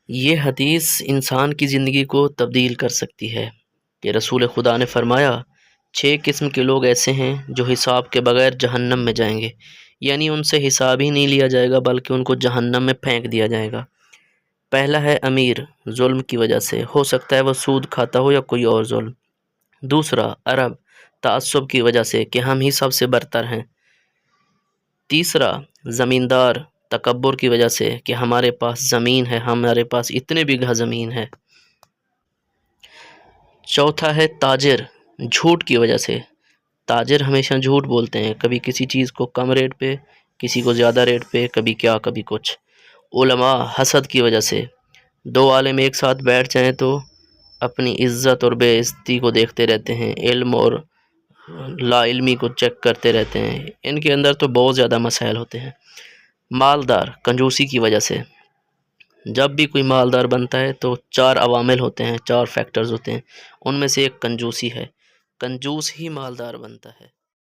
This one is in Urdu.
یہ حدیث انسان کی زندگی کو تبدیل کر سکتی ہے کہ رسول خدا نے فرمایا 6 قسم کے لوگ ایسے ہیں جو حساب کے بغیر جہنم میں جائیں گے، یعنی ان سے حساب ہی نہیں لیا جائے گا بلکہ ان کو جہنم میں پھینک دیا جائے گا۔ پہلا ہے امیر، ظلم کی وجہ سے، ہو سکتا ہے وہ سود کھاتا ہو یا کوئی اور ظلم۔ دوسرا عرب، تعصب کی وجہ سے کہ ہم ہی سب سے برتر ہیں۔ تیسرا زمیندار، تکبر کی وجہ سے کہ ہمارے پاس زمین ہے، ہمارے پاس اتنے بیگھہ زمین ہے۔ چوتھا ہے تاجر، جھوٹ کی وجہ سے۔ تاجر ہمیشہ جھوٹ بولتے ہیں، کبھی کسی چیز کو کم ریٹ پہ، کسی کو زیادہ ریٹ پہ، کبھی کیا کبھی کچھ۔ علماء، حسد کی وجہ سے، دو عالم ایک ساتھ بیٹھ جائیں تو اپنی عزت اور بے عزتی کو دیکھتے رہتے ہیں، علم اور لا علمی کو چیک کرتے رہتے ہیں، ان کے اندر تو بہت زیادہ مسائل ہوتے ہیں۔ مالدار، کنجوسی کی وجہ سے، جب بھی کوئی مالدار بنتا ہے تو 4 عوامل ہوتے ہیں، 4 فیکٹرز ہوتے ہیں، ان میں سے ایک کنجوسی ہے، کنجوس ہی مالدار بنتا ہے۔